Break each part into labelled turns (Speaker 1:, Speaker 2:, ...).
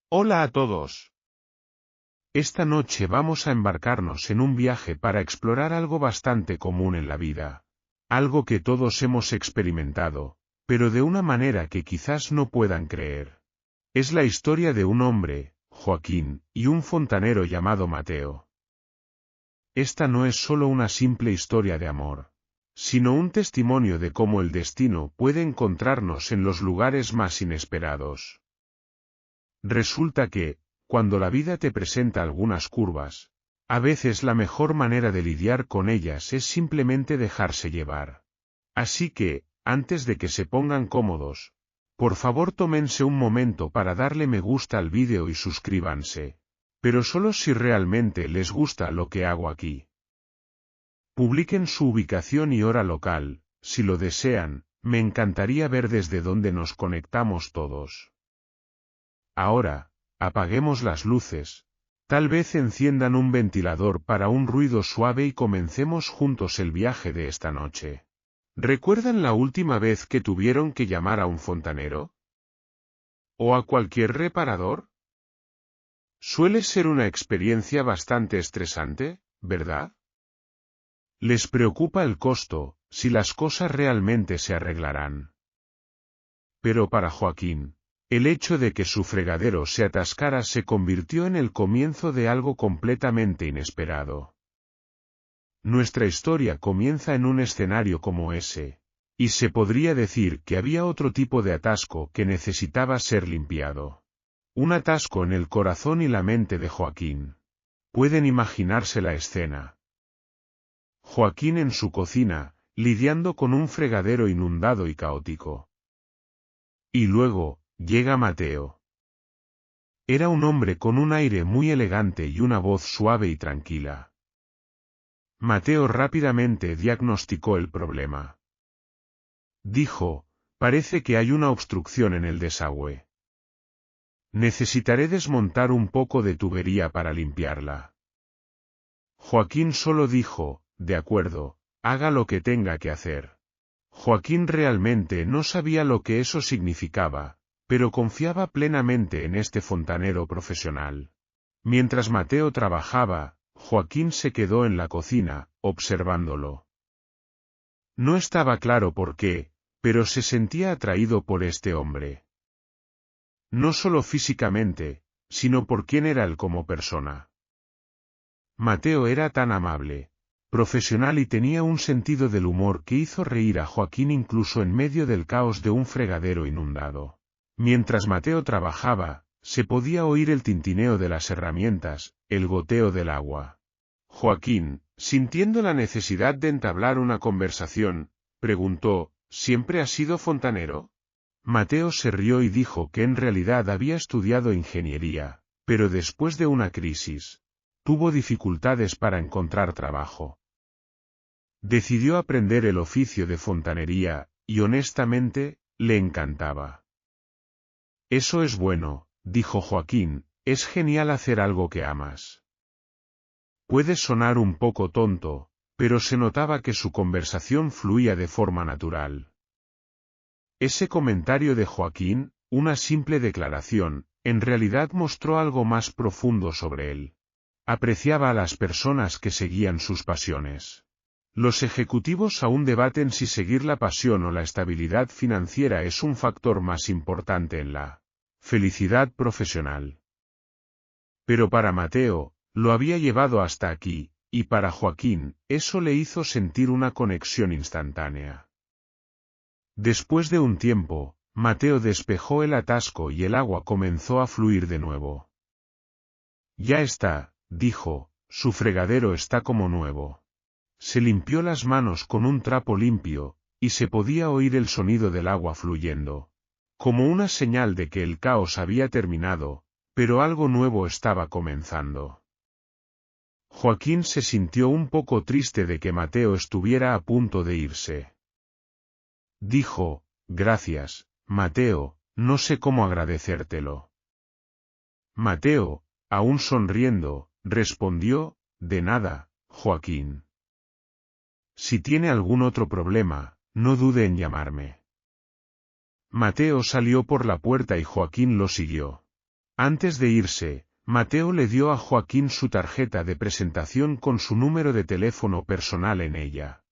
Speaker 1: Hola a todos. Esta noche vamos a embarcarnos en un viaje para explorar algo bastante común en la vida. Algo que todos hemos experimentado, pero de una manera que quizás no puedan creer. Es la historia de un hombre, Joaquín, y un fontanero llamado Mateo. Esta no es solo una simple historia de amor, sino un testimonio de cómo el destino puede encontrarnos en los lugares más inesperados. Resulta que, cuando la vida te presenta algunas curvas, a veces la mejor manera de lidiar con ellas es simplemente dejarse llevar. Así que, antes de que se pongan cómodos, por favor tómense un momento para darle me gusta al vídeo y suscríbanse, pero solo si realmente les gusta lo que hago aquí. Publiquen su ubicación y hora local, si lo desean, me encantaría ver desde dónde nos conectamos todos. Ahora, apaguemos las luces, tal vez enciendan un ventilador para un ruido suave y comencemos juntos el viaje de esta noche. ¿Recuerdan la última vez que tuvieron que llamar a un fontanero? ¿O a cualquier reparador? Suele ser una experiencia bastante estresante, ¿verdad? Les preocupa el costo, si las cosas realmente se arreglarán. Pero para Joaquín, el hecho de que su fregadero se atascara se convirtió en el comienzo de algo completamente inesperado. Nuestra historia comienza en un escenario como ese, y se podría decir que había otro tipo de atasco que necesitaba ser limpiado. Un atasco en el corazón y la mente de Joaquín. Pueden imaginarse la escena. Joaquín en su cocina, lidiando con un fregadero inundado y caótico. Y luego, llega Mateo. Era un hombre con un aire muy elegante y una voz suave y tranquila. Mateo rápidamente diagnosticó el problema. Dijo, parece que hay una obstrucción en el desagüe. Necesitaré desmontar un poco de tubería para limpiarla. Joaquín solo dijo, de acuerdo, haga lo que tenga que hacer. Joaquín realmente no sabía lo que eso significaba, pero confiaba plenamente en este fontanero profesional. Mientras Mateo trabajaba, Joaquín se quedó en la cocina, observándolo. No estaba claro por qué, pero se sentía atraído por este hombre. No solo físicamente, sino por quién era él como persona. Mateo era tan amable, profesional y tenía un sentido del humor que hizo reír a Joaquín incluso en medio del caos de un fregadero inundado. Mientras Mateo trabajaba, se podía oír el tintineo de las herramientas, el goteo del agua. Joaquín, sintiendo la necesidad de entablar una conversación, preguntó, ¿siempre has sido fontanero? Mateo se rió y dijo que en realidad había estudiado ingeniería, pero después de una crisis, tuvo dificultades para encontrar trabajo. Decidió aprender el oficio de fontanería, y honestamente, le encantaba. Eso es bueno, dijo Joaquín, es genial hacer algo que amas. Puede sonar un poco tonto, pero se notaba que su conversación fluía de forma natural. Ese comentario de Joaquín, una simple declaración, en realidad mostró algo más profundo sobre él. Apreciaba a las personas que seguían sus pasiones. Los ejecutivos aún debaten si seguir la pasión o la estabilidad financiera es un factor más importante en la felicidad profesional. Pero para Mateo, lo había llevado hasta aquí, y para Joaquín, eso le hizo sentir una conexión instantánea. Después de un tiempo, Mateo despejó el atasco y el agua comenzó a fluir de nuevo. Ya está, dijo, su fregadero está como nuevo. Se limpió las manos con un trapo limpio, y se podía oír el sonido del agua fluyendo. Como una señal de que el caos había terminado, pero algo nuevo estaba comenzando. Joaquín se sintió un poco triste de que Mateo estuviera a punto de irse. Dijo, gracias, Mateo, no sé cómo agradecértelo. Mateo, aún sonriendo, respondió, de nada, Joaquín. Si tiene algún otro problema, no dude en llamarme. Mateo salió por la puerta y Joaquín lo siguió. Antes de irse, Mateo le dio a Joaquín su tarjeta de presentación con su número de teléfono personal en ella.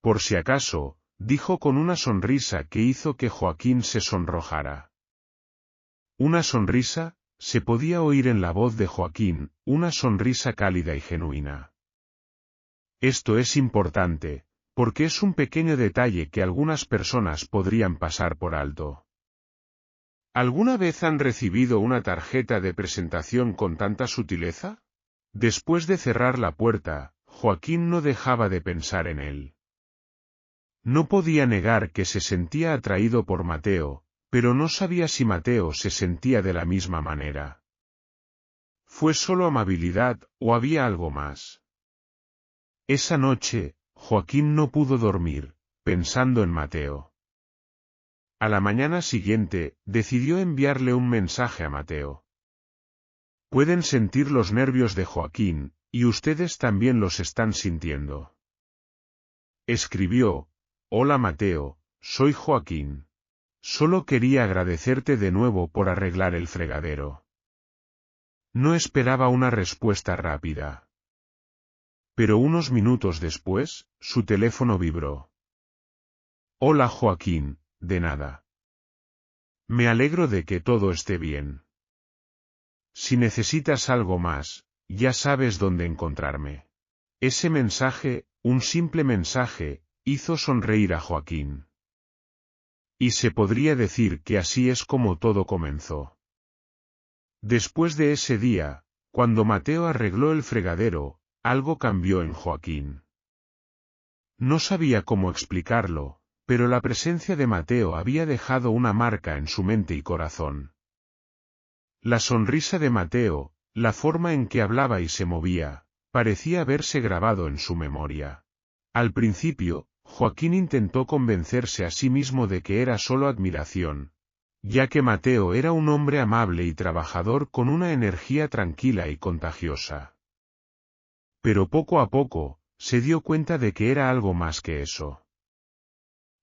Speaker 1: Por si acaso, dijo con una sonrisa que hizo que Joaquín se sonrojara. Una sonrisa, se podía oír en la voz de Joaquín, una sonrisa cálida y genuina. Esto es importante, porque es un pequeño detalle que algunas personas podrían pasar por alto. ¿Alguna vez han recibido una tarjeta de presentación con tanta sutileza? Después de cerrar la puerta, Joaquín no dejaba de pensar en él. No podía negar que se sentía atraído por Mateo, pero no sabía si Mateo se sentía de la misma manera. ¿Fue solo amabilidad, o había algo más? Esa noche, Joaquín no pudo dormir, pensando en Mateo. A la mañana siguiente, decidió enviarle un mensaje a Mateo. Pueden sentir los nervios de Joaquín, y ustedes también los están sintiendo. Escribió: Hola Mateo, soy Joaquín. Solo quería agradecerte de nuevo por arreglar el fregadero. No esperaba una respuesta rápida. Pero unos minutos después, su teléfono vibró. Hola Joaquín, de nada. Me alegro de que todo esté bien. Si necesitas algo más, ya sabes dónde encontrarme. Ese mensaje, un simple mensaje, hizo sonreír a Joaquín. Y se podría decir que así es como todo comenzó. Después de ese día, cuando Mateo arregló el fregadero, algo cambió en Joaquín. No sabía cómo explicarlo, pero la presencia de Mateo había dejado una marca en su mente y corazón. La sonrisa de Mateo, la forma en que hablaba y se movía, parecía haberse grabado en su memoria. Al principio, Joaquín intentó convencerse a sí mismo de que era solo admiración, ya que Mateo era un hombre amable y trabajador con una energía tranquila y contagiosa. Pero poco a poco, se dio cuenta de que era algo más que eso.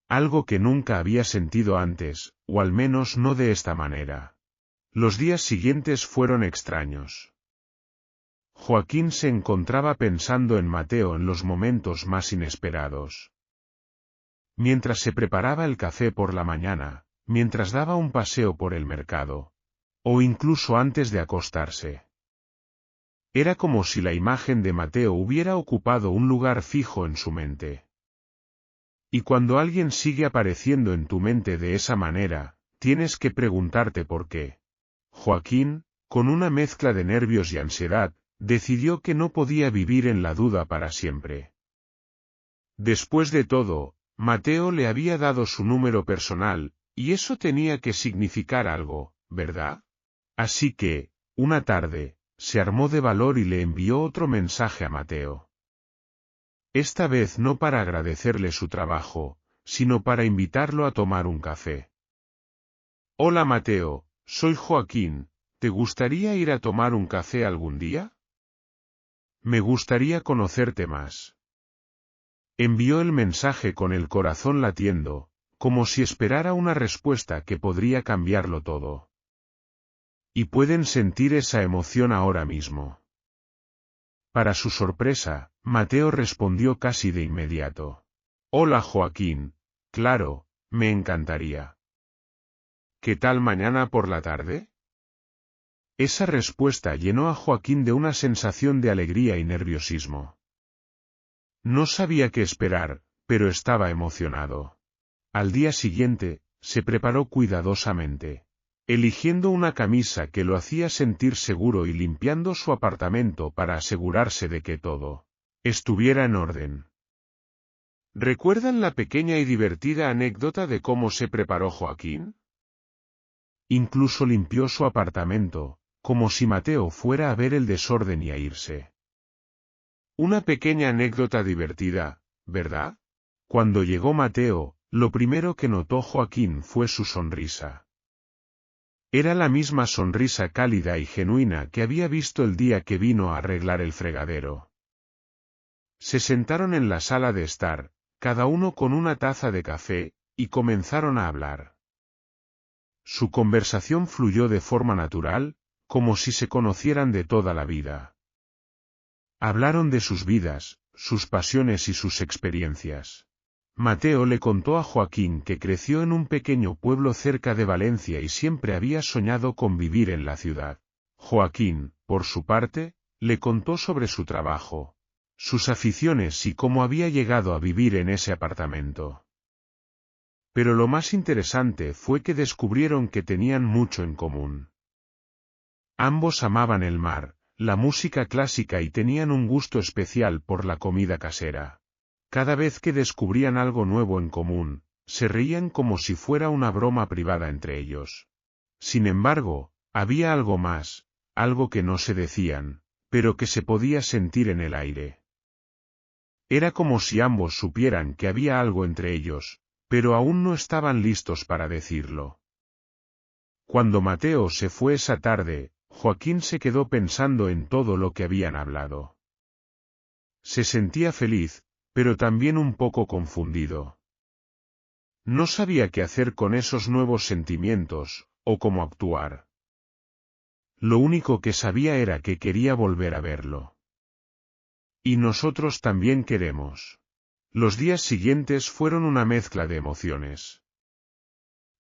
Speaker 1: Algo que nunca había sentido antes, o al menos no de esta manera. Los días siguientes fueron extraños. Joaquín se encontraba pensando en Mateo en los momentos más inesperados. Mientras se preparaba el café por la mañana, mientras daba un paseo por el mercado, o incluso antes de acostarse. Era como si la imagen de Mateo hubiera ocupado un lugar fijo en su mente. Y cuando alguien sigue apareciendo en tu mente de esa manera, tienes que preguntarte por qué. Joaquín, con una mezcla de nervios y ansiedad, decidió que no podía vivir en la duda para siempre. Después de todo, Mateo le había dado su número personal, y eso tenía que significar algo, ¿verdad? Así que, una tarde, se armó de valor y le envió otro mensaje a Mateo. Esta vez no para agradecerle su trabajo, sino para invitarlo a tomar un café. Hola Mateo, soy Joaquín, ¿te gustaría ir a tomar un café algún día? Me gustaría conocerte más. Envió el mensaje con el corazón latiendo, como si esperara una respuesta que podría cambiarlo todo. Y pueden sentir esa emoción ahora mismo. Para su sorpresa, Mateo respondió casi de inmediato. Hola Joaquín, claro, me encantaría. ¿Qué tal mañana por la tarde? Esa respuesta llenó a Joaquín de una sensación de alegría y nerviosismo. No sabía qué esperar, pero estaba emocionado. Al día siguiente, se preparó cuidadosamente, eligiendo una camisa que lo hacía sentir seguro y limpiando su apartamento para asegurarse de que todo estuviera en orden. ¿Recuerdan la pequeña y divertida anécdota de cómo se preparó Joaquín? Incluso limpió su apartamento, como si Mateo fuera a ver el desorden y a irse. Una pequeña anécdota divertida, ¿verdad? Cuando llegó Mateo, lo primero que notó Joaquín fue su sonrisa. Era la misma sonrisa cálida y genuina que había visto el día que vino a arreglar el fregadero. Se sentaron en la sala de estar, cada uno con una taza de café, y comenzaron a hablar. Su conversación fluyó de forma natural, como si se conocieran de toda la vida. Hablaron de sus vidas, sus pasiones y sus experiencias. Mateo le contó a Joaquín que creció en un pequeño pueblo cerca de Valencia y siempre había soñado con vivir en la ciudad. Joaquín, por su parte, le contó sobre su trabajo, sus aficiones y cómo había llegado a vivir en ese apartamento. Pero lo más interesante fue que descubrieron que tenían mucho en común. Ambos amaban el mar, la música clásica y tenían un gusto especial por la comida casera. Cada vez que descubrían algo nuevo en común, se reían como si fuera una broma privada entre ellos. Sin embargo, había algo más, algo que no se decían, pero que se podía sentir en el aire. Era como si ambos supieran que había algo entre ellos, pero aún no estaban listos para decirlo. Cuando Mateo se fue esa tarde, Joaquín se quedó pensando en todo lo que habían hablado. Se sentía feliz, pero también un poco confundido. No sabía qué hacer con esos nuevos sentimientos, o cómo actuar. Lo único que sabía era que quería volver a verlo. Y nosotros también queremos. Los días siguientes fueron una mezcla de emociones.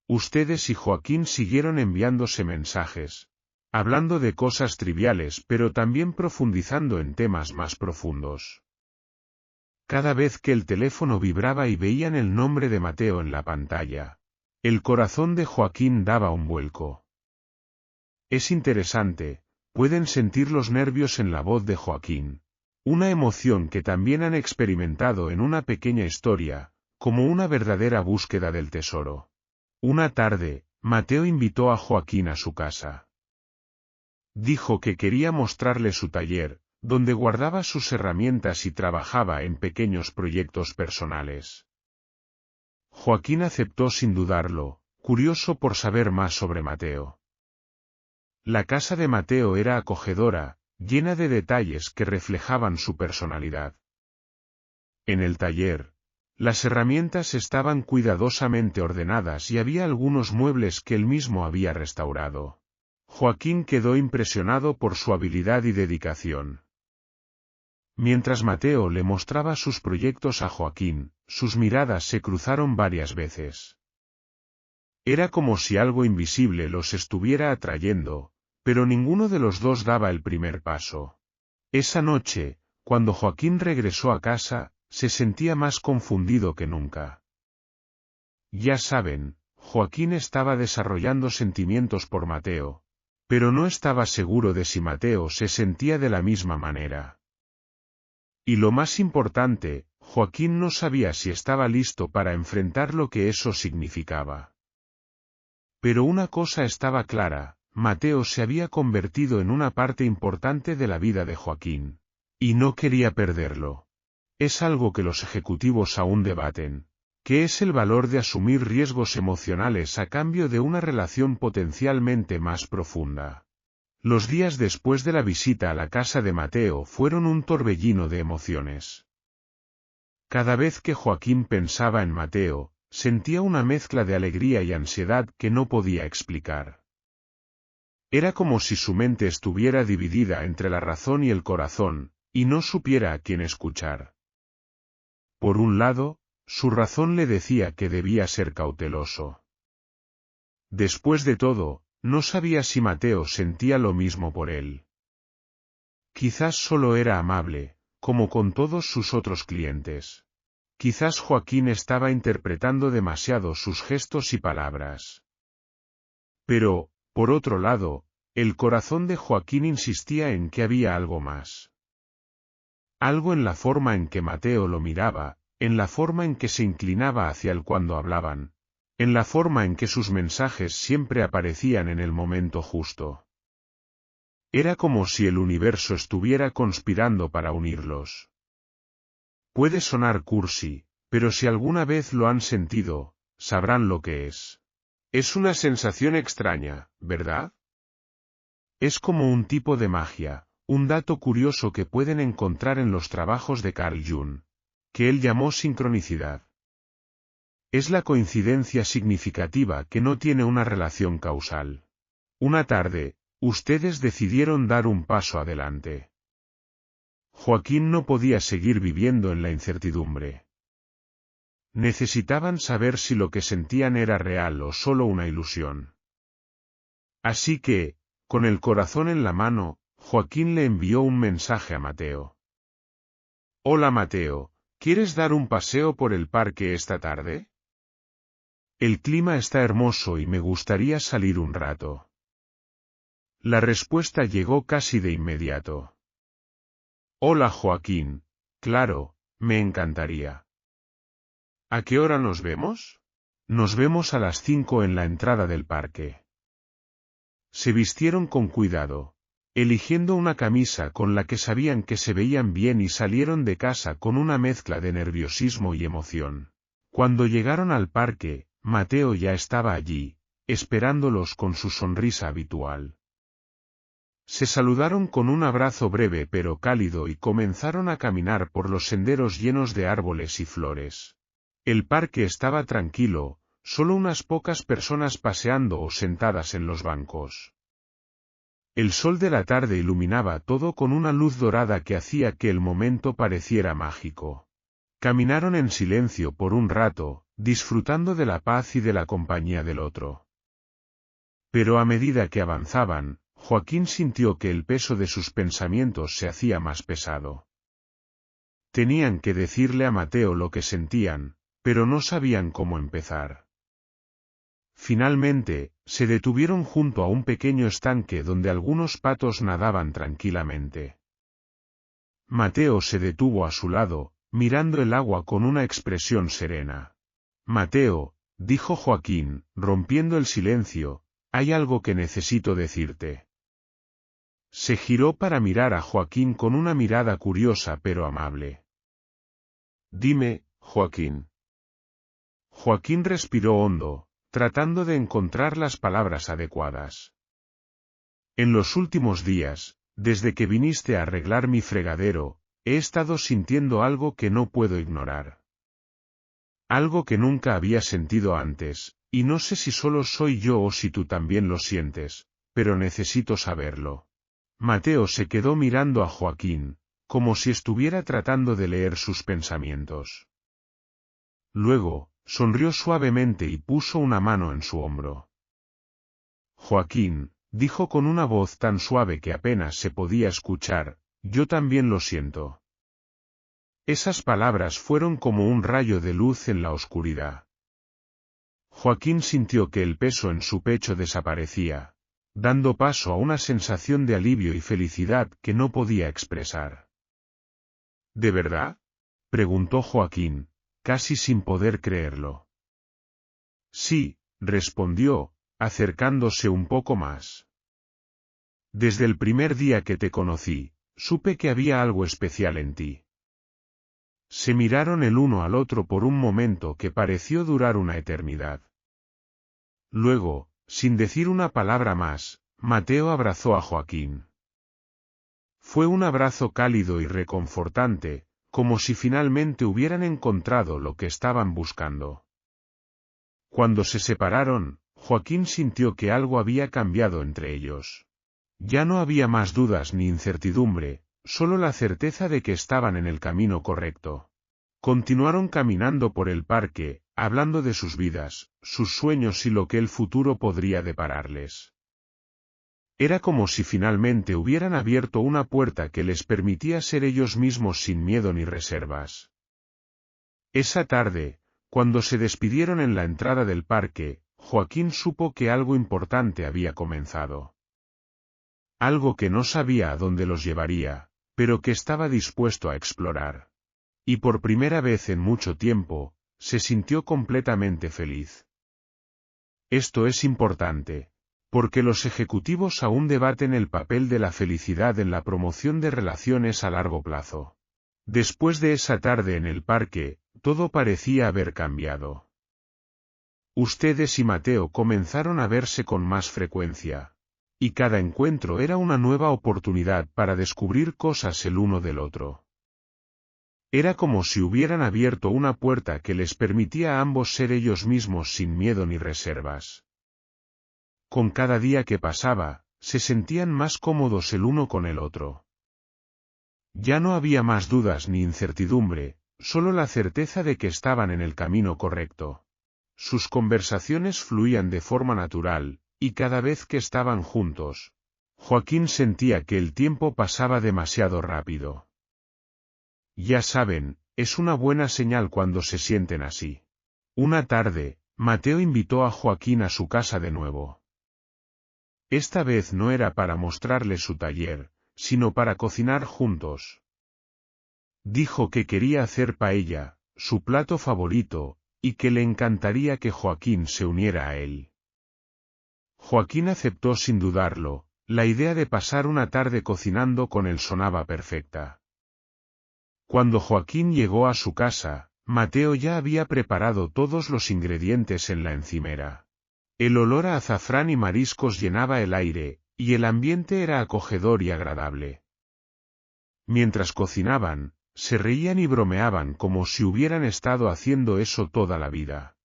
Speaker 1: Ustedes y Joaquín siguieron enviándose mensajes, hablando de cosas triviales pero también profundizando en temas más profundos. Cada vez que el teléfono vibraba y veían el nombre de Mateo en la pantalla, el corazón de Joaquín daba un vuelco. Es interesante, pueden sentir los nervios en la voz de Joaquín, una emoción que también han experimentado en una pequeña historia, como una verdadera búsqueda del tesoro. Una tarde, Mateo invitó a Joaquín a su casa. Dijo que quería mostrarle su taller, donde guardaba sus herramientas y trabajaba en pequeños proyectos personales. Joaquín aceptó sin dudarlo, curioso por saber más sobre Mateo. La casa de Mateo era acogedora, llena de detalles que reflejaban su personalidad. En el taller, las herramientas estaban cuidadosamente ordenadas y había algunos muebles que él mismo había restaurado. Joaquín quedó impresionado por su habilidad y dedicación. Mientras Mateo le mostraba sus proyectos a Joaquín, sus miradas se cruzaron varias veces. Era como si algo invisible los estuviera atrayendo, pero ninguno de los dos daba el primer paso. Esa noche, cuando Joaquín regresó a casa, se sentía más confundido que nunca. Ya saben, Joaquín estaba desarrollando sentimientos por Mateo, pero no estaba seguro de si Mateo se sentía de la misma manera. Y lo más importante, Joaquín no sabía si estaba listo para enfrentar lo que eso significaba. Pero una cosa estaba clara, Mateo se había convertido en una parte importante de la vida de Joaquín, y no quería perderlo. Es algo que los ejecutivos aún debaten, que es el valor de asumir riesgos emocionales a cambio de una relación potencialmente más profunda. Los días después de la visita a la casa de Mateo fueron un torbellino de emociones. Cada vez que Joaquín pensaba en Mateo, sentía una mezcla de alegría y ansiedad que no podía explicar. Era como si su mente estuviera dividida entre la razón y el corazón, y no supiera a quién escuchar. Por un lado, su razón le decía que debía ser cauteloso. Después de todo, no sabía si Mateo sentía lo mismo por él. Quizás solo era amable, como con todos sus otros clientes. Quizás Joaquín estaba interpretando demasiado sus gestos y palabras. Pero, por otro lado, el corazón de Joaquín insistía en que había algo más. Algo en la forma en que Mateo lo miraba, en la forma en que se inclinaba hacia él cuando hablaban, en la forma en que sus mensajes siempre aparecían en el momento justo. Era como si el universo estuviera conspirando para unirlos. Puede sonar cursi, pero si alguna vez lo han sentido, sabrán lo que es. Es una sensación extraña, ¿verdad? Es como un tipo de magia, un dato curioso que pueden encontrar en los trabajos de Carl Jung, que él llamó sincronicidad. Es la coincidencia significativa que no tiene una relación causal. Una tarde, ustedes decidieron dar un paso adelante. Joaquín no podía seguir viviendo en la incertidumbre. Necesitaban saber si lo que sentían era real o solo una ilusión. Así que, con el corazón en la mano, Joaquín le envió un mensaje a Mateo. Hola Mateo, ¿quieres dar un paseo por el parque esta tarde? El clima está hermoso y me gustaría salir un rato. La respuesta llegó casi de inmediato. Hola Joaquín, claro, me encantaría. ¿A qué hora nos vemos? Nos vemos a las 5 en la entrada del parque. Se vistieron con cuidado, eligiendo una camisa con la que sabían que se veían bien y salieron de casa con una mezcla de nerviosismo y emoción. Cuando llegaron al parque, Mateo ya estaba allí, esperándolos con su sonrisa habitual. Se saludaron con un abrazo breve pero cálido y comenzaron a caminar por los senderos llenos de árboles y flores. El parque estaba tranquilo, solo unas pocas personas paseando o sentadas en los bancos. El sol de la tarde iluminaba todo con una luz dorada que hacía que el momento pareciera mágico. Caminaron en silencio por un rato, disfrutando de la paz y de la compañía del otro. Pero a medida que avanzaban, Joaquín sintió que el peso de sus pensamientos se hacía más pesado. Tenían que decirle a Mateo lo que sentían, pero no sabían cómo empezar. Finalmente, se detuvieron junto a un pequeño estanque donde algunos patos nadaban tranquilamente. Mateo se detuvo a su lado, mirando el agua con una expresión serena. Mateo, dijo Joaquín, rompiendo el silencio, hay algo que necesito decirte. Se giró para mirar a Joaquín con una mirada curiosa pero amable. Dime, Joaquín. Joaquín respiró hondo, tratando de encontrar las palabras adecuadas. En los últimos días, desde que viniste a arreglar mi fregadero, he estado sintiendo algo que no puedo ignorar. Algo que nunca había sentido antes, y no sé si solo soy yo o si tú también lo sientes, pero necesito saberlo. Mateo se quedó mirando a Joaquín, como si estuviera tratando de leer sus pensamientos. Luego, sonrió suavemente y puso una mano en su hombro. Joaquín, dijo con una voz tan suave que apenas se podía escuchar, yo también lo siento. Esas palabras fueron como un rayo de luz en la oscuridad. Joaquín sintió que el peso en su pecho desaparecía, dando paso a una sensación de alivio y felicidad que no podía expresar. ¿De verdad? Preguntó Joaquín, casi sin poder creerlo. Sí, respondió, acercándose un poco más. Desde el primer día que te conocí, supe que había algo especial en ti. Se miraron el uno al otro por un momento que pareció durar una eternidad. Luego, sin decir una palabra más, Mateo abrazó a Joaquín. Fue un abrazo cálido y reconfortante, como si finalmente hubieran encontrado lo que estaban buscando. Cuando se separaron, Joaquín sintió que algo había cambiado entre ellos. Ya no había más dudas ni incertidumbre, solo la certeza de que estaban en el camino correcto. Continuaron caminando por el parque, hablando de sus vidas, sus sueños y lo que el futuro podría depararles. Era como si finalmente hubieran abierto una puerta que les permitía ser ellos mismos sin miedo ni reservas. Esa tarde, cuando se despidieron en la entrada del parque, Joaquín supo que algo importante había comenzado. Algo que no sabía a dónde los llevaría, pero que estaba dispuesto a explorar. Y por primera vez en mucho tiempo, se sintió completamente feliz. Esto es importante, porque los ejecutivos aún debaten el papel de la felicidad en la promoción de relaciones a largo plazo. Después de esa tarde en el parque, todo parecía haber cambiado. Ustedes y Mateo comenzaron a verse con más frecuencia. Y cada encuentro era una nueva oportunidad para descubrir cosas el uno del otro. Era como si hubieran abierto una puerta que les permitía a ambos ser ellos mismos sin miedo ni reservas. Con cada día que pasaba, se sentían más cómodos el uno con el otro. Ya no había más dudas ni incertidumbre, solo la certeza de que estaban en el camino correcto. Sus conversaciones fluían de forma natural, y cada vez que estaban juntos, Joaquín sentía que el tiempo pasaba demasiado rápido. Ya saben, es una buena señal cuando se sienten así. Una tarde, Mateo invitó a Joaquín a su casa de nuevo. Esta vez no era para mostrarle su taller, sino para cocinar juntos. Dijo que quería hacer paella, su plato favorito, y que le encantaría que Joaquín se uniera a él. Joaquín aceptó sin dudarlo, la idea de pasar una tarde cocinando con él sonaba perfecta. Cuando Joaquín llegó a su casa, Mateo ya había preparado todos los ingredientes en la encimera. El olor a azafrán y mariscos llenaba el aire, y el ambiente era acogedor y agradable. Mientras cocinaban, se reían y bromeaban como si hubieran estado haciendo eso toda la vida.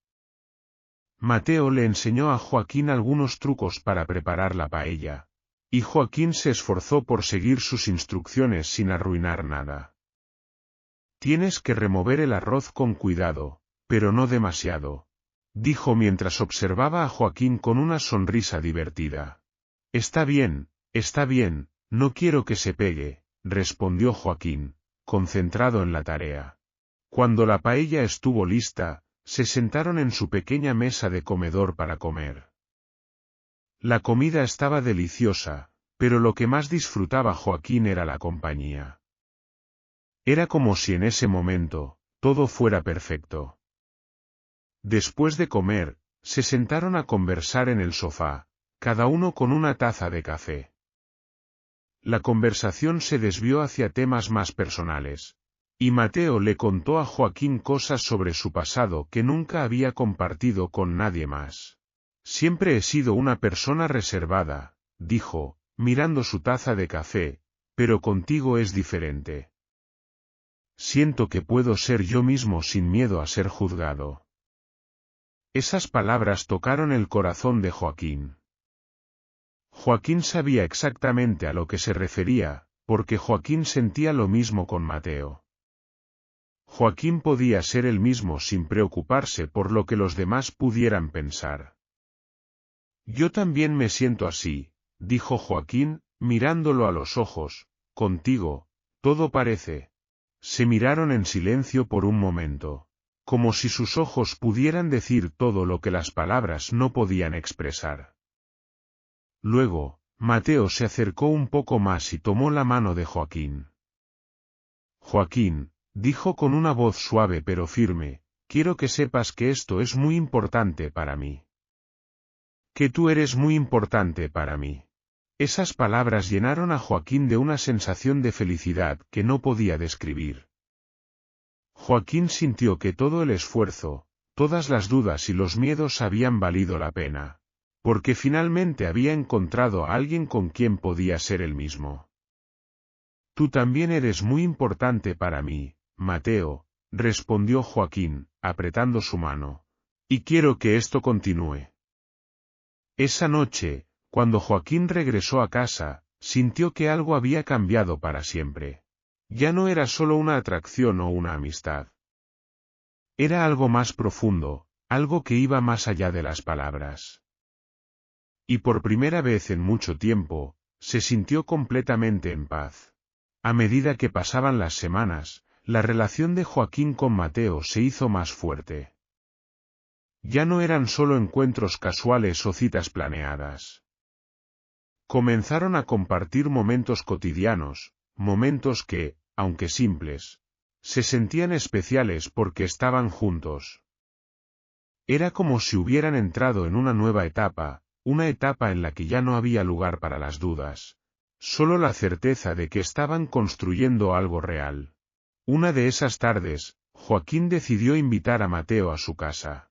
Speaker 1: Mateo le enseñó a Joaquín algunos trucos para preparar la paella, y Joaquín se esforzó por seguir sus instrucciones sin arruinar nada. Tienes que remover el arroz con cuidado, pero no demasiado, dijo mientras observaba a Joaquín con una sonrisa divertida. Está bien, no quiero que se pegue, respondió Joaquín, concentrado en la tarea. Cuando la paella estuvo lista, se sentaron en su pequeña mesa de comedor para comer. La comida estaba deliciosa, pero lo que más disfrutaba Joaquín era la compañía. Era como si en ese momento, todo fuera perfecto. Después de comer, se sentaron a conversar en el sofá, cada uno con una taza de café. La conversación se desvió hacia temas más personales, y Mateo le contó a Joaquín cosas sobre su pasado que nunca había compartido con nadie más. Siempre he sido una persona reservada, dijo, mirando su taza de café, pero contigo es diferente. Siento que puedo ser yo mismo sin miedo a ser juzgado. Esas palabras tocaron el corazón de Joaquín. Joaquín sabía exactamente a lo que se refería, porque Joaquín sentía lo mismo con Mateo. Joaquín podía ser el mismo sin preocuparse por lo que los demás pudieran pensar. Yo también me siento así, dijo Joaquín, mirándolo a los ojos, contigo, todo parece. Se miraron en silencio por un momento, como si sus ojos pudieran decir todo lo que las palabras no podían expresar. Luego, Mateo se acercó un poco más y tomó la mano de Joaquín. Joaquín, dijo con una voz suave pero firme, quiero que sepas que esto es muy importante para mí. Que tú eres muy importante para mí. Esas palabras llenaron a Joaquín de una sensación de felicidad que no podía describir. Joaquín sintió que todo el esfuerzo, todas las dudas y los miedos habían valido la pena, porque finalmente había encontrado a alguien con quien podía ser el mismo. Tú también eres muy importante para mí, Mateo, respondió Joaquín, apretando su mano. Y quiero que esto continúe. Esa noche, cuando Joaquín regresó a casa, sintió que algo había cambiado para siempre. Ya no era solo una atracción o una amistad. Era algo más profundo, algo que iba más allá de las palabras. Y por primera vez en mucho tiempo, se sintió completamente en paz. A medida que pasaban las semanas, la relación de Joaquín con Mateo se hizo más fuerte. Ya no eran solo encuentros casuales o citas planeadas. Comenzaron a compartir momentos cotidianos, momentos que, aunque simples, se sentían especiales porque estaban juntos. Era como si hubieran entrado en una nueva etapa, una etapa en la que ya no había lugar para las dudas, solo la certeza de que estaban construyendo algo real. Una de esas tardes, Joaquín decidió invitar a Mateo a su casa.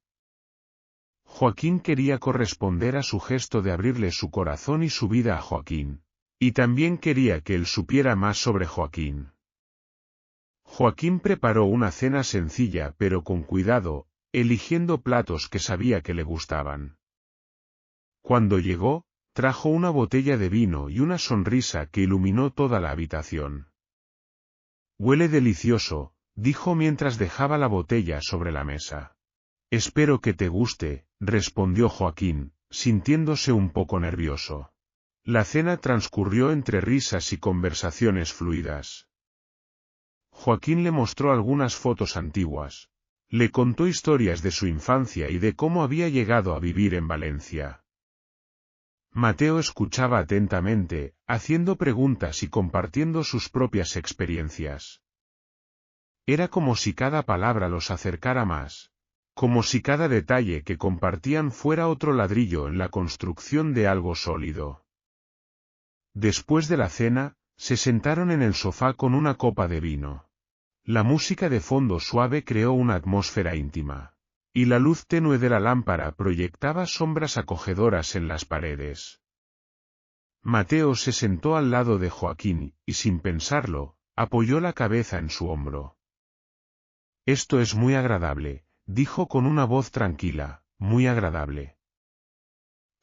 Speaker 1: Joaquín quería corresponder a su gesto de abrirle su corazón y su vida a Joaquín, y también quería que él supiera más sobre Joaquín. Joaquín preparó una cena sencilla pero con cuidado, eligiendo platos que sabía que le gustaban. Cuando llegó, trajo una botella de vino y una sonrisa que iluminó toda la habitación. «Huele delicioso», dijo mientras dejaba la botella sobre la mesa. «Espero que te guste», respondió Joaquín, sintiéndose un poco nervioso. La cena transcurrió entre risas y conversaciones fluidas. Joaquín le mostró algunas fotos antiguas. Le contó historias de su infancia y de cómo había llegado a vivir en Valencia. Mateo escuchaba atentamente, haciendo preguntas y compartiendo sus propias experiencias. Era como si cada palabra los acercara más, como si cada detalle que compartían fuera otro ladrillo en la construcción de algo sólido. Después de la cena, se sentaron en el sofá con una copa de vino. La música de fondo suave creó una atmósfera íntima, y la luz tenue de la lámpara proyectaba sombras acogedoras en las paredes. Mateo se sentó al lado de Joaquín, y sin pensarlo, apoyó la cabeza en su hombro. «Esto es muy agradable», dijo con una voz tranquila, «muy agradable».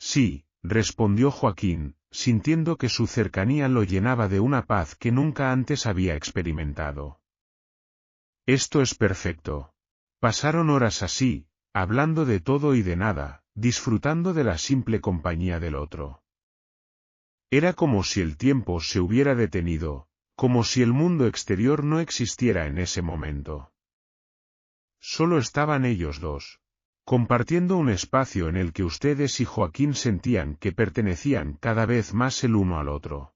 Speaker 1: «Sí», respondió Joaquín, sintiendo que su cercanía lo llenaba de una paz que nunca antes había experimentado. «Esto es perfecto». Pasaron horas así, hablando de todo y de nada, disfrutando de la simple compañía del otro. Era como si el tiempo se hubiera detenido, como si el mundo exterior no existiera en ese momento. Solo estaban ellos dos, compartiendo un espacio en el que ustedes y Joaquín sentían que pertenecían cada vez más el uno al otro.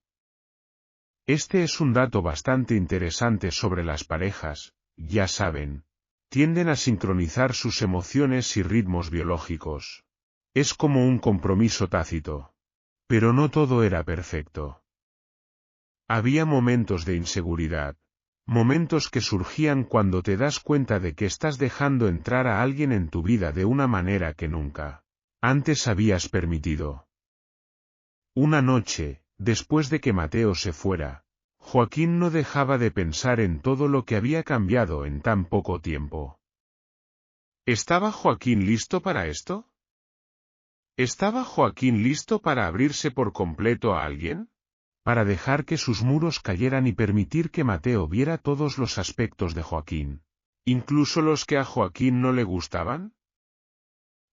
Speaker 1: Este es un dato bastante interesante sobre las parejas, ya saben. Tienden a sincronizar sus emociones y ritmos biológicos. Es como un compromiso tácito. Pero no todo era perfecto. Había momentos de inseguridad. Momentos que surgían cuando te das cuenta de que estás dejando entrar a alguien en tu vida de una manera que nunca antes habías permitido. Una noche, después de que Mateo se fuera, Joaquín no dejaba de pensar en todo lo que había cambiado en tan poco tiempo. ¿Estaba Joaquín listo para esto? ¿Estaba Joaquín listo para abrirse por completo a alguien? ¿Para dejar que sus muros cayeran y permitir que Mateo viera todos los aspectos de Joaquín, incluso los que a Joaquín no le gustaban?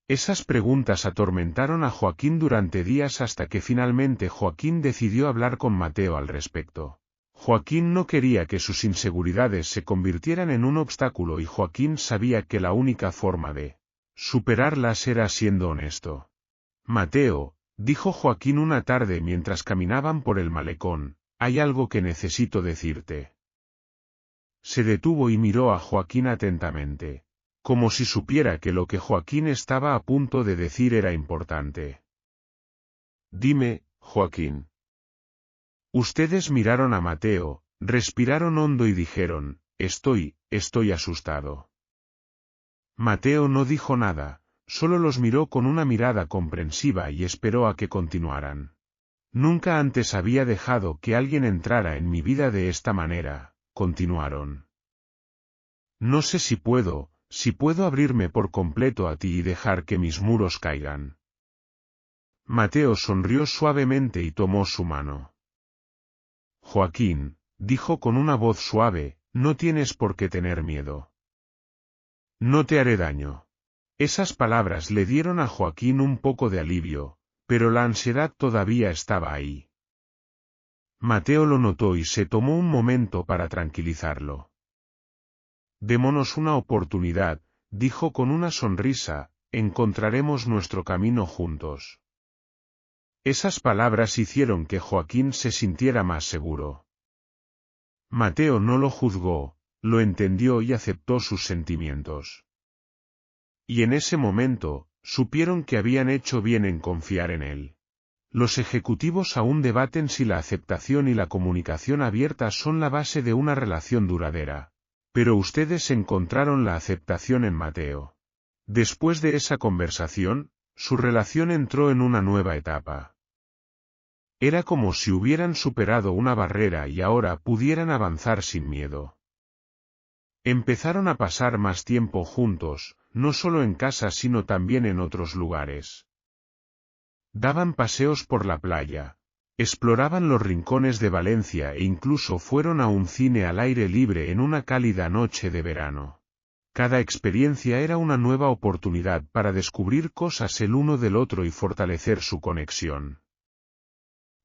Speaker 1: Esas preguntas atormentaron a Joaquín durante días hasta que finalmente Joaquín decidió hablar con Mateo al respecto. Joaquín no quería que sus inseguridades se convirtieran en un obstáculo y Joaquín sabía que la única forma de superarlas era siendo honesto. «Mateo», dijo Joaquín una tarde mientras caminaban por el malecón, «hay algo que necesito decirte». Se detuvo y miró a Joaquín atentamente, como si supiera que lo que Joaquín estaba a punto de decir era importante. «Dime, Joaquín». Ustedes miraron a Mateo, respiraron hondo y dijeron, estoy asustado». Mateo no dijo nada, solo los miró con una mirada comprensiva y esperó a que continuaran. «Nunca antes había dejado que alguien entrara en mi vida de esta manera», continuaron. «No sé si puedo abrirme por completo a ti y dejar que mis muros caigan». Mateo sonrió suavemente y tomó su mano. «Joaquín», dijo con una voz suave, «no tienes por qué tener miedo. No te haré daño». Esas palabras le dieron a Joaquín un poco de alivio, pero la ansiedad todavía estaba ahí. Mateo lo notó y se tomó un momento para tranquilizarlo. «Démonos una oportunidad», dijo con una sonrisa, «encontraremos nuestro camino juntos». Esas palabras hicieron que Joaquín se sintiera más seguro. Mateo no lo juzgó, lo entendió y aceptó sus sentimientos. Y en ese momento, supieron que habían hecho bien en confiar en él. Los ejecutivos aún debaten si la aceptación y la comunicación abierta son la base de una relación duradera. Pero ustedes encontraron la aceptación en Mateo. Después de esa conversación, su relación entró en una nueva etapa. Era como si hubieran superado una barrera y ahora pudieran avanzar sin miedo. Empezaron a pasar más tiempo juntos, no solo en casa sino también en otros lugares. Daban paseos por la playa, exploraban los rincones de Valencia e incluso fueron a un cine al aire libre en una cálida noche de verano. Cada experiencia era una nueva oportunidad para descubrir cosas el uno del otro y fortalecer su conexión.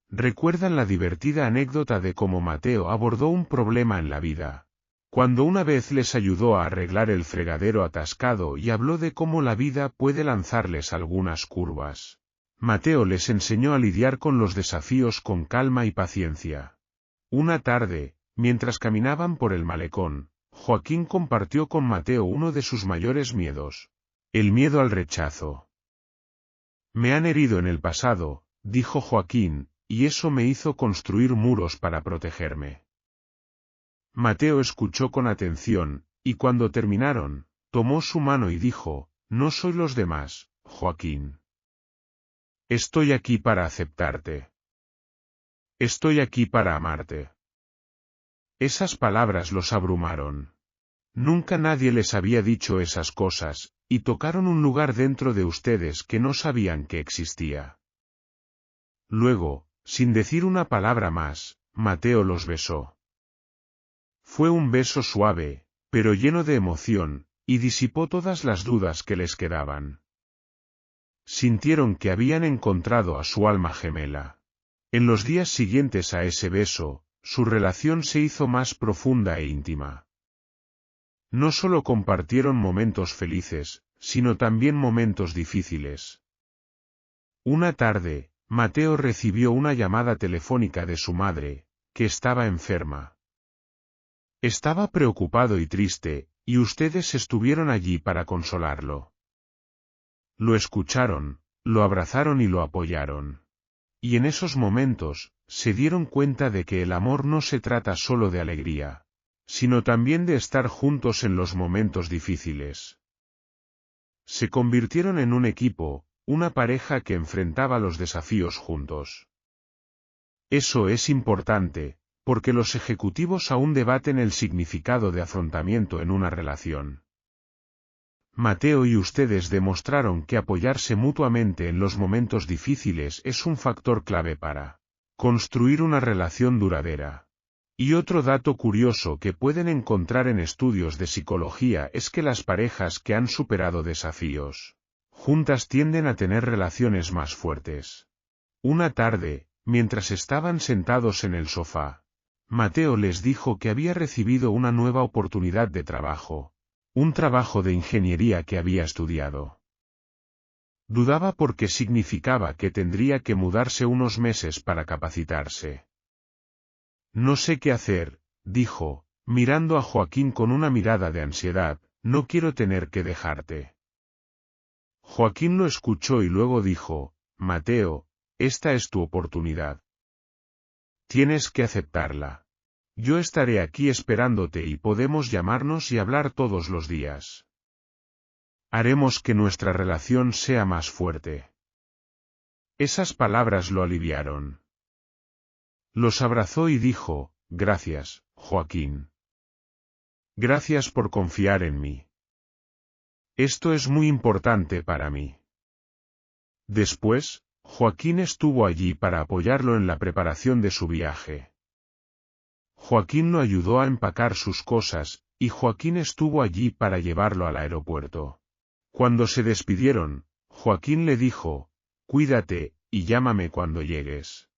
Speaker 1: Recuerdan la divertida anécdota de cómo Mateo abordó un problema en la vida, cuando una vez les ayudó a arreglar el fregadero atascado y habló de cómo la vida puede lanzarles algunas curvas. Mateo les enseñó a lidiar con los desafíos con calma y paciencia. Una tarde, mientras caminaban por el malecón, Joaquín compartió con Mateo uno de sus mayores miedos: el miedo al rechazo. Me han herido en el pasado, dijo Joaquín, y eso me hizo construir muros para protegerme. Mateo escuchó con atención, y cuando terminaron, tomó su mano y dijo: no soy los demás, Joaquín. Estoy aquí para aceptarte. Estoy aquí para amarte. Esas palabras los abrumaron. Nunca nadie les había dicho esas cosas, y tocaron un lugar dentro de ustedes que no sabían que existía. Luego, sin decir una palabra más, Mateo los besó. Fue un beso suave, pero lleno de emoción, y disipó todas las dudas que les quedaban. Sintieron que habían encontrado a su alma gemela. En los días siguientes a ese beso, su relación se hizo más profunda e íntima. No solo compartieron momentos felices, sino también momentos difíciles. Una tarde, Mateo recibió una llamada telefónica de su madre, que estaba enferma. Estaba preocupado y triste, y ustedes estuvieron allí para consolarlo. Lo escucharon, lo abrazaron y lo apoyaron. Y en esos momentos, se dieron cuenta de que el amor no se trata solo de alegría, sino también de estar juntos en los momentos difíciles. Se convirtieron en un equipo, una pareja que enfrentaba los desafíos juntos. Eso es importante, porque los ejecutivos aún debaten el significado de afrontamiento en una relación. Mateo y ustedes demostraron que apoyarse mutuamente en los momentos difíciles es un factor clave para construir una relación duradera. Y otro dato curioso que pueden encontrar en estudios de psicología es que las parejas que han superado desafíos juntas tienden a tener relaciones más fuertes. Una tarde, mientras estaban sentados en el sofá, Mateo les dijo que había recibido una nueva oportunidad de trabajo. Un trabajo de ingeniería que había estudiado. Dudaba porque significaba que tendría que mudarse unos meses para capacitarse. No sé qué hacer, dijo, mirando a Joaquín con una mirada de ansiedad, no quiero tener que dejarte. Joaquín lo escuchó y luego dijo: Mateo, esta es tu oportunidad. Tienes que aceptarla. Yo estaré aquí esperándote y podemos llamarnos y hablar todos los días. Haremos que nuestra relación sea más fuerte. Esas palabras lo aliviaron. Los abrazó y dijo: gracias, Joaquín. Gracias por confiar en mí. Esto es muy importante para mí. Después, Joaquín estuvo allí para apoyarlo en la preparación de su viaje. Joaquín lo ayudó a empacar sus cosas, y Joaquín estuvo allí para llevarlo al aeropuerto. Cuando se despidieron, Joaquín le dijo: cuídate, y llámame cuando llegues.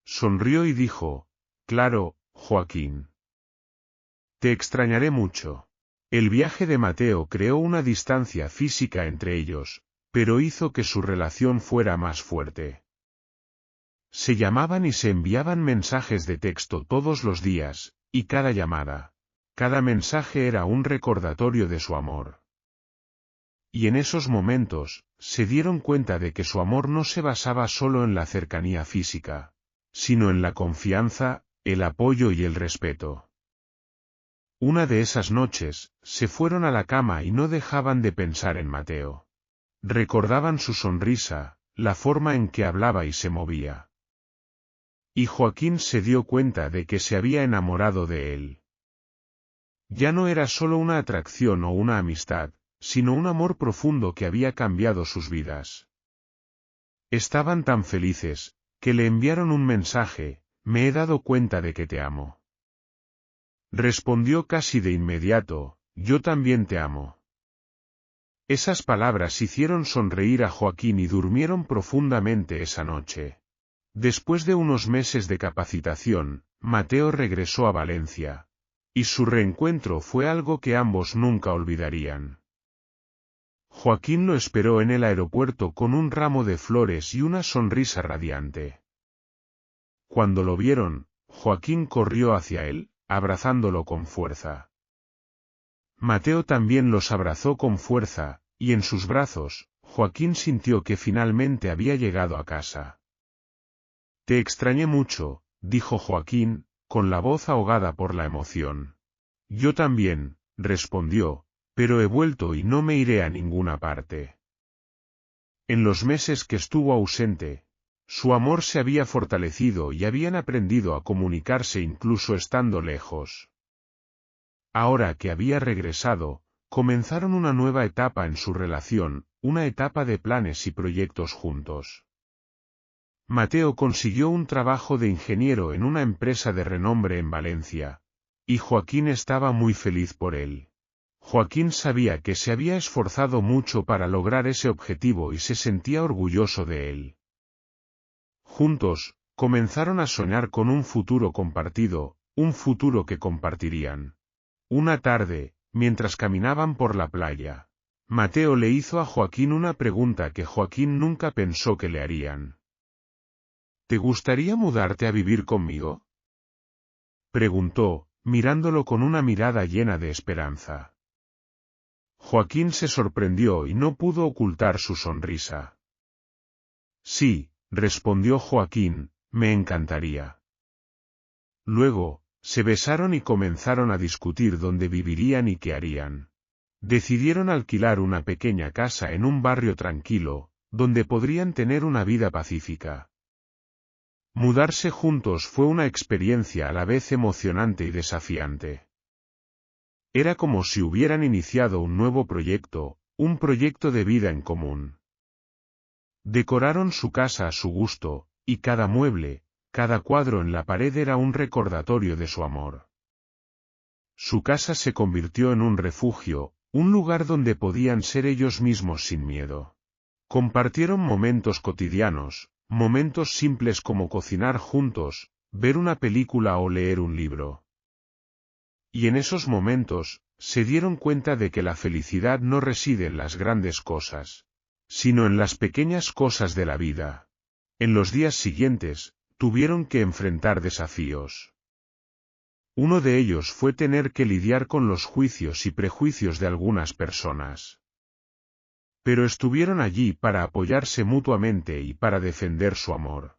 Speaker 1: Sonrió y dijo: claro, Joaquín. Te extrañaré mucho. El viaje de Mateo creó una distancia física entre ellos, pero hizo que su relación fuera más fuerte. Se llamaban y se enviaban mensajes de texto todos los días, y cada llamada, cada mensaje era un recordatorio de su amor. Y en esos momentos, se dieron cuenta de que su amor no se basaba solo en la cercanía física, sino en la confianza, el apoyo y el respeto. Una de esas noches, se fueron a la cama y no dejaban de pensar en Mateo. Recordaban su sonrisa, la forma en que hablaba y se movía. Y Joaquín se dio cuenta de que se había enamorado de él. Ya no era solo una atracción o una amistad, sino un amor profundo que había cambiado sus vidas. Estaban tan felices, que le enviaron un mensaje: me he dado cuenta de que te amo. Respondió casi de inmediato: yo también te amo. Esas palabras hicieron sonreír a Joaquín y durmieron profundamente esa noche. Después de unos meses de capacitación, Mateo regresó a Valencia. Y su reencuentro fue algo que ambos nunca olvidarían. Joaquín lo esperó en el aeropuerto con un ramo de flores y una sonrisa radiante. Cuando lo vieron, Joaquín corrió hacia él, abrazándolo con fuerza. Mateo también los abrazó con fuerza, y en sus brazos, Joaquín sintió que finalmente había llegado a casa. Te extrañé mucho, dijo Joaquín, con la voz ahogada por la emoción. Yo también, respondió, pero he vuelto y no me iré a ninguna parte. En los meses que estuvo ausente, su amor se había fortalecido y habían aprendido a comunicarse incluso estando lejos. Ahora que había regresado, comenzaron una nueva etapa en su relación, una etapa de planes y proyectos juntos. Mateo consiguió un trabajo de ingeniero en una empresa de renombre en Valencia, y Joaquín estaba muy feliz por él. Joaquín sabía que se había esforzado mucho para lograr ese objetivo y se sentía orgulloso de él. Juntos, comenzaron a soñar con un futuro compartido, un futuro que compartirían. Una tarde, mientras caminaban por la playa, Mateo le hizo a Joaquín una pregunta que Joaquín nunca pensó que le harían. ¿Te gustaría mudarte a vivir conmigo?, preguntó, mirándolo con una mirada llena de esperanza. Joaquín se sorprendió y no pudo ocultar su sonrisa. Sí, respondió Joaquín, me encantaría. Luego, se besaron y comenzaron a discutir dónde vivirían y qué harían. Decidieron alquilar una pequeña casa en un barrio tranquilo, donde podrían tener una vida pacífica. Mudarse juntos fue una experiencia a la vez emocionante y desafiante. Era como si hubieran iniciado un nuevo proyecto, un proyecto de vida en común. Decoraron su casa a su gusto, y cada mueble, cada cuadro en la pared era un recordatorio de su amor. Su casa se convirtió en un refugio, un lugar donde podían ser ellos mismos sin miedo. Compartieron momentos cotidianos, momentos simples como cocinar juntos, ver una película o leer un libro. Y en esos momentos, se dieron cuenta de que la felicidad no reside en las grandes cosas, sino en las pequeñas cosas de la vida. En los días siguientes, tuvieron que enfrentar desafíos. Uno de ellos fue tener que lidiar con los juicios y prejuicios de algunas personas. Pero estuvieron allí para apoyarse mutuamente y para defender su amor.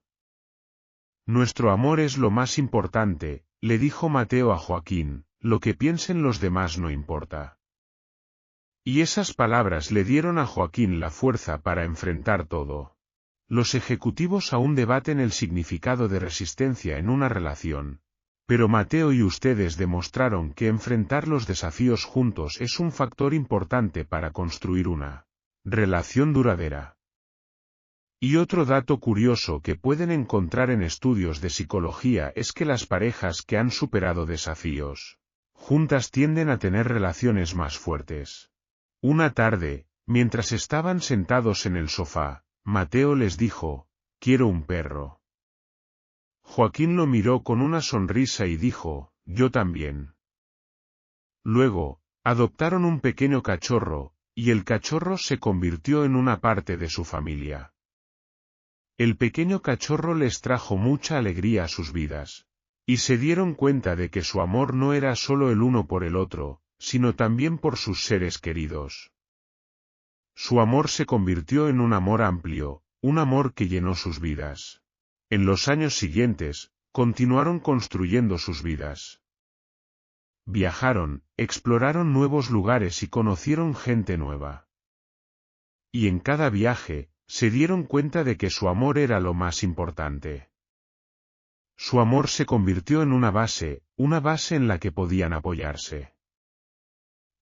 Speaker 1: Nuestro amor es lo más importante, le dijo Mateo a Joaquín, lo que piensen los demás no importa. Y esas palabras le dieron a Joaquín la fuerza para enfrentar todo. Los ejecutivos aún debaten el significado de resistencia en una relación, pero Mateo y ustedes demostraron que enfrentar los desafíos juntos es un factor importante para construir una relación duradera. Y otro dato curioso que pueden encontrar en estudios de psicología es que las parejas que han superado desafíos juntas tienden a tener relaciones más fuertes. Una tarde, mientras estaban sentados en el sofá, Mateo les dijo: quiero un perro. Joaquín lo miró con una sonrisa y dijo: yo también. Luego, adoptaron un pequeño cachorro, y el cachorro se convirtió en una parte de su familia. El pequeño cachorro les trajo mucha alegría a sus vidas. Y se dieron cuenta de que su amor no era solo el uno por el otro, sino también por sus seres queridos. Su amor se convirtió en un amor amplio, un amor que llenó sus vidas. En los años siguientes, continuaron construyendo sus vidas. Viajaron, exploraron nuevos lugares y conocieron gente nueva. Y en cada viaje, se dieron cuenta de que su amor era lo más importante. Su amor se convirtió en una base en la que podían apoyarse.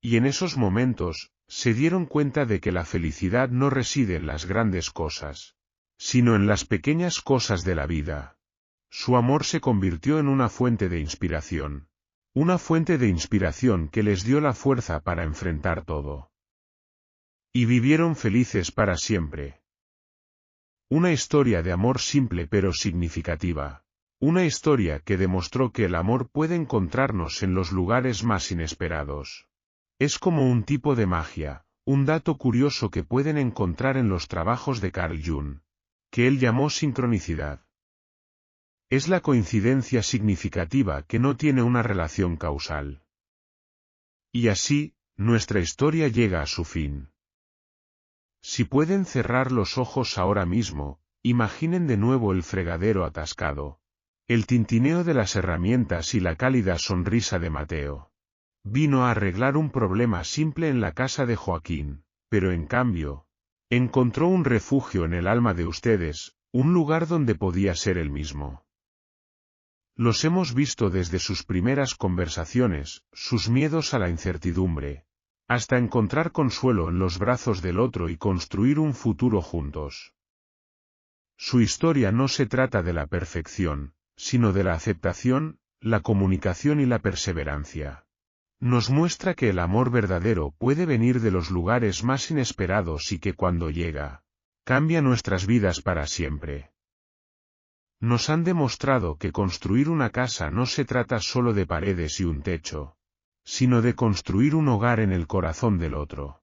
Speaker 1: Y en esos momentos, se dieron cuenta de que la felicidad no reside en las grandes cosas, sino en las pequeñas cosas de la vida. Su amor se convirtió en una fuente de inspiración. Una fuente de inspiración que les dio la fuerza para enfrentar todo. Y vivieron felices para siempre. Una historia de amor simple pero significativa. Una historia que demostró que el amor puede encontrarnos en los lugares más inesperados. Es como un tipo de magia, un dato curioso que pueden encontrar en los trabajos de Carl Jung, que él llamó sincronicidad. Es la coincidencia significativa que no tiene una relación causal. Y así, nuestra historia llega a su fin. Si pueden cerrar los ojos ahora mismo, imaginen de nuevo el fregadero atascado, el tintineo de las herramientas y la cálida sonrisa de Mateo. Vino a arreglar un problema simple en la casa de Joaquín, pero en cambio, encontró un refugio en el alma de ustedes, un lugar donde podía ser él mismo. Los hemos visto desde sus primeras conversaciones, sus miedos a la incertidumbre, hasta encontrar consuelo en los brazos del otro y construir un futuro juntos. Su historia no se trata de la perfección, sino de la aceptación, la comunicación y la perseverancia. Nos muestra que el amor verdadero puede venir de los lugares más inesperados y que cuando llega, cambia nuestras vidas para siempre. Nos han demostrado que construir una casa no se trata solo de paredes y un techo, sino de construir un hogar en el corazón del otro.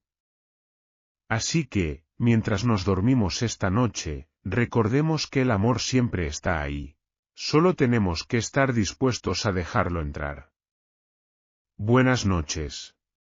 Speaker 1: Así que, mientras nos dormimos esta noche, recordemos que el amor siempre está ahí. Solo tenemos que estar dispuestos a dejarlo entrar. Buenas noches.